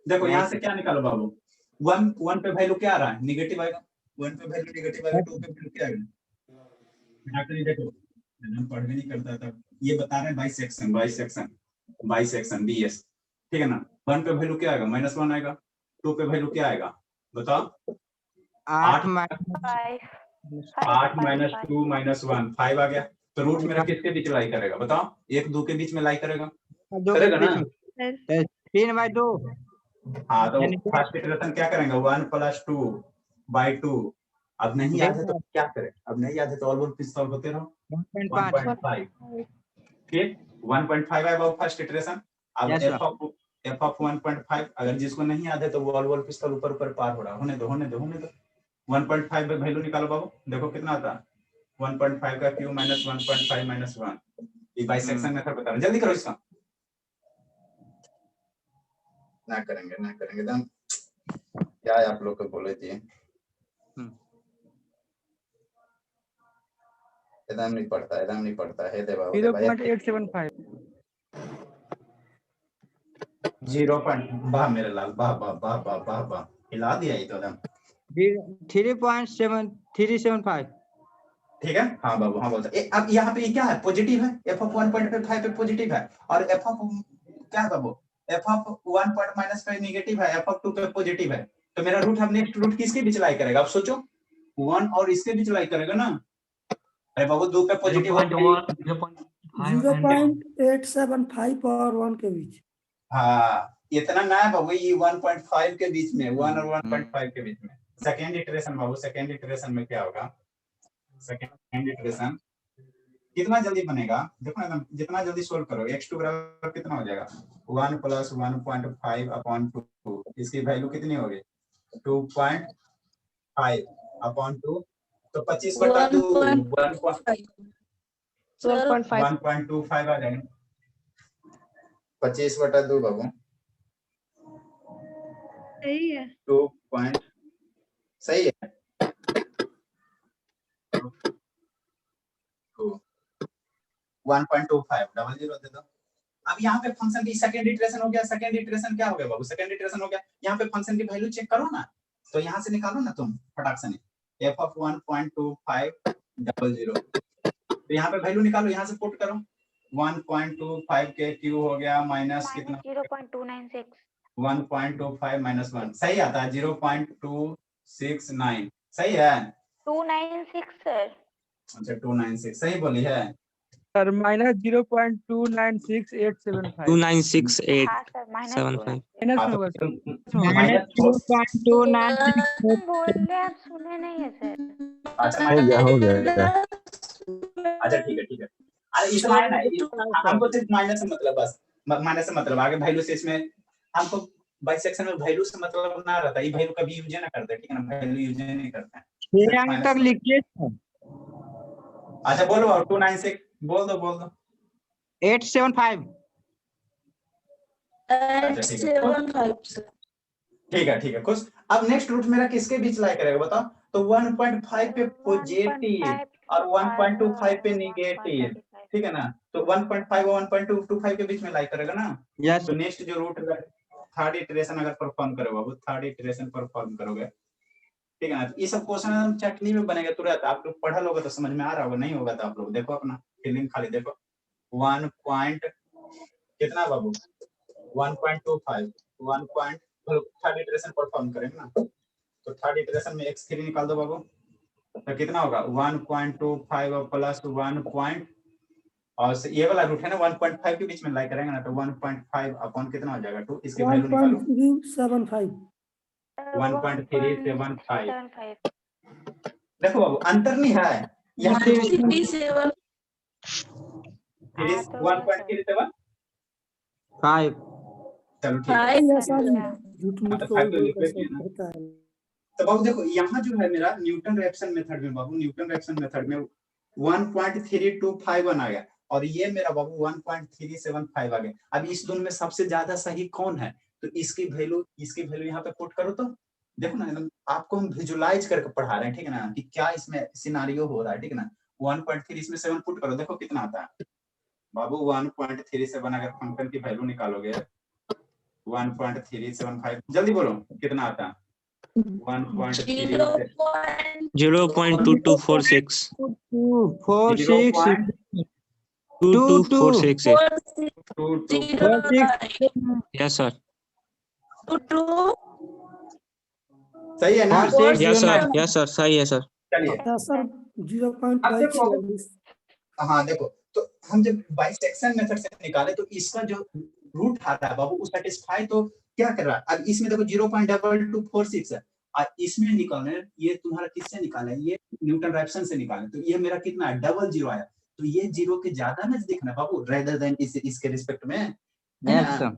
देखो यहाँ से क्या निकालो बाबू, 1 पे वैल्यू क्या आ रहा है, निगेटिव आएगा। 1 पे वैल्यू निगेटिव आएगा, 2 पे वैल्यू क्या आएगा। देखो हम पढ़ भी नहीं करता था, ये बता रहे हैं बाइसेक्शन, बाइसेक्शन बाइसेक्शन बीएस, ठीक है ना। 1 पे वैल्यू क्या आएगा, -1 आएगा। 2 पे वैल्यू क्या आएगा बताओ, 8 -2 -1 5 आ गया। तो रूट मेरा किसके बीच लाई करेगा बताओ, 1 2 के बीच में लाई करेगा, करेगा ना। 3/2। हाँ तो फर्स्ट इटरेशन क्या करेंगे, 1 + 2/2। अब नहीं याद है तो क्या करें, अब नहीं याद है तो ऑलमोस्ट पिस्तौल होते रहो। 1.5 ठीक, 1.5 है वो फर्स्ट इटरेशन। अब f of 1.5 अगर जिसको नहीं याद है तो वो ऑलमोस्ट पिस्तौल ऊपर ऊपर पार हो रहा, होने दो होने दो होने दो। 1.5 पे वैल्यू निकालो बाबू, देखो कितना आता है, 1.5 का क्यूब -1.5 -1। ये बाइसेक्शन मेथड बता रहा, जल्दी करो इसका। ना करेंगे एकदम, क्या है आप लोग को बोले थे, एकदम नहीं पड़ता है देवा 0.875 0. वाह मेरे लाल, वाह वाह वाह वाह वाह वाह, हिला दिया ये तो एकदम। 3.7375 ठीक है, हाँ बाबू हाँ बोलता। अब यहाँ पे क्या है, पॉजिटिव है, f of 1.5 पे पॉजिटिव है, और f of क्या है बाबू, f of 1.5 नेगेटिव है, f of 2 पे पॉजिटिव है। तो मेरा रूट, अब नेक्स्ट रूट किसके बीच लाई करेगा, अब सोचो 1 और इसके बीच लाई करेगा ना। अरे बाबू 2 पे पॉजिटिव 0.875 और 1 के बीच। हाँ इतना ना है बाबू, ये 1.5 के बीच में, 1 और 1.5 के बीच में। सेकेंड इटरेशन बाबू, सेकेंड इटरेशन में क्या होगा, सेकेंड इटरेशन कितना जल्दी बनेगा देखो ना, जितना जल्दी सोल्व करो। x2 बराबर कितना हो जाएगा, 1 + 1.5/2। इसकी वैल्यू कितनी होगी, 2.5/2, तो 25/2 1.25 आ जाएगा। 25/2 बाबू, सही है। 2 सही है। 1.25 डबल 0 दे दो। अब यहाँ पे फंक्शन की सेकंड इटरेशन हो गया। सेकंड इटरेशन क्या हो गया बाबू, सेकंड इटरेशन हो गया। यहाँ पे फंक्शन की वैल्यू चेक करो ना, तो यहाँ से निकालो ना तुम फटाक से, f of 1.2500। तो यहाँ पे वैल्यू निकालो, यहाँ से पुट करो, 1.25 के क्यू हो गया माइनस कितना, 0.296 1.25 - 1 सही आता है, 0.269 सही है। 296 सर। अच्छा 296 सही बोली है सर, -0.296875 296.875 हाँ सर, -296। बोल रहे आप सुने नहीं है सर। अच्छा हो गया अच्छा ठीक है अरे इतना है ना, हमको सिर्फ माइनस से मतलब, बस माइनस से मतलब, आगे वैल्यू से इसमें हमको बाइसेक्शन में वैल्यू से मतलब ना रहता, ये वैल्यू कभी यूज ना करते, ठीक है ना, वैल्यू यूज नहीं करते हैं। तक लिखिए। अच्छा बोलो, 296 बोल दो 875। ठीक है खुश। अब नेक्स्ट रूट मेरा किसके बीच लाई करेगा बताओ, तो 1.5 पे पॉजिटिव और 1.25 पे नेगेटिव, ठीक है ना। तो 1.5 और 1.225 के बीच में लाई करेगा ना। यस। तो नेक्स्ट जो रूट थर्ड इटरेशन अगर परफॉर्म करोगे, वो थर्ड इटरेशन परफॉर्म करोगे ठीक है ना। तो ये सब क्वेश्चन एकदम चटनी में बनेगा तुरंत। आप लोग पढ़ा लोगे तो समझ में आ रहा होगा, नहीं होगा तो आप लोग देखो अपना फीलिंग खाली देखो। 1 पॉइंट कितना बाबू 1.25 थर्ड इटरेशन परफॉर्म करेंगे ना, तो थर्ड इटरेशन में x3 निकाल दो बाबू, तो कितना होगा 1.25 प्लस 1 पॉइंट और ये वाला रूट है ना 1.5 के बीच में लाई करेंगे ना, तो 1.5 अपॉन कितना हो जाएगा 2, इसकी वैल्यू निकालो 1.375 1.375। देखो बाबू अंतर नहीं है यहाँ 37 1.37 5 चलो ठीक है। 5 झूठ मूठ तो को फाइव तो लिख लेते हैं ना। होता है। तो बाबू देखो यहाँ जो है मेरा न्यूटन रैप्सन मेथड में बाबू, न्यूटन रैप्सन मेथड में 1.325 आ गया और ये मेरा बाबू 1.375 आ गया। अब इस दोनों में सबसे ज्यादा सही कौन है, तो इसकी वैल्यू यहाँ पे पुट करो। तो देखो ना एकदम आपको हम विजुलाइज करके पढ़ा रहे हैं, ठीक है ना, कि क्या इसमें सिनारियो हो रहा है, ठीक है ना। 1.3 इसमें 7 पुट करो, देखो कितना आता है बाबू 1.37 अगर फंक्शन की वैल्यू निकालोगे 1.375 जल्दी बोलो कितना आता है 0.2246 2246 यस सर सही है ना। यस सर सही है सर। चलिए सर 0.22 हाँ देखो, तो हम जब बाइसेक्शन मेथड से निकाले तो इसका जो रूट आता है बाबू उस सेटिस्फाई तो क्या कर रहा है। अब इसमें देखो 0.2246 है और इसमें निकालने ये तुम्हारा किससे निकाला है, ये न्यूटन रैप्सन से निकाले, तो ये मेरा कितना है 00 आया, तो ये 0 के ज्यादा नजदीक ना बाबू रेदर देन इसके रिस्पेक्ट में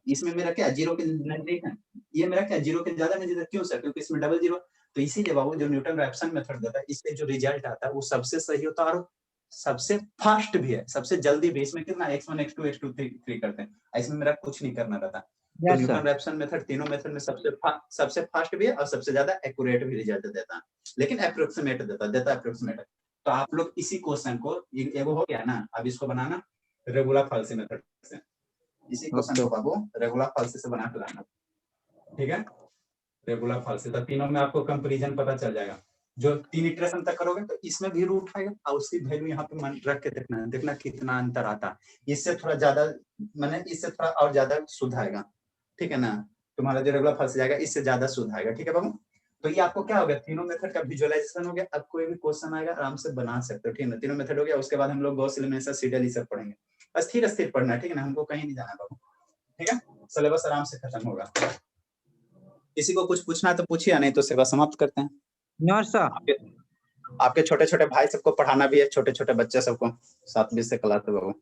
इसमें मेरा क्या 0 के नजदीक है, ये मेरा क्या 0 के ज्यादा नजदीक। क्यों सर, क्योंकि इसमें 00, तो इसीलिए बाबू जो न्यूटन रैप्सन मेथड देता है इससे जो रिजल्ट आता है वो सबसे सही होता है और सबसे फास्ट भी है, सबसे जल्दी भी। इसमें कितना x1 x2 x2 3 करते हैं, इसमें मेरा कुछ नहीं करना रहता। तो न्यूटन रैप्सन मेथड तीनों मेथड में सबसे फास्ट भी है और सबसे ज्यादा एक्यूरेट भी रिजल्ट देता है, लेकिन अप्रोक्सीमेट देता अप्रोक्सीमेट। तो आप लोग इसी क्वेश्चन को एगो हो गया ना, अब इसको बनाना रेगुलर फाल्सी मेथड से, इसी क्वेश्चन को बाबू रेगुलर फाल्सी से बना के लाना, ठीक है। रेगुलर फाल्सी तो तीनों में आपको कंपैरिजन पता चल जाएगा। जो 3 इटरेशन तक करोगे तो इसमें भी रूट आएगा और उसकी वैल्यू यहाँ पे मन रख के देखना कितना अंतर आता है। इससे थोड़ा ज्यादा माने इससे थोड़ा और ज्यादा शुद्ध आएगा, ठीक है ना। तुम्हारा जो रेगुलर फंस जाएगा इससे ज्यादा शुद्ध आएगा, ठीक है बाबू। तो ये आपको क्या हो गया, तीनों मेथड का विजुअलाइजेशन हो गया। अब कोई भी क्वेश्चन आएगा आराम से बना सकते हो, ठीक है ना। तीनों मेथड हो गया, उसके बाद हम लोग गॉस एलिमिनेशन सीडीएल सब पढ़ेंगे। स्थिर पढ़ना है, ठीक है ना, हमको कहीं नहीं जाना बाबू, ठीक है। सिलेबस आराम से खत्म होगा। किसी को कुछ पूछना है तो पूछिए, नहीं तो सेवा समाप्त करते हैं। आपके छोटे छोटे भाई सबको पढ़ाना भी है, छोटे छोटे बच्चे सबको 7वीं से क्लास है बाबू।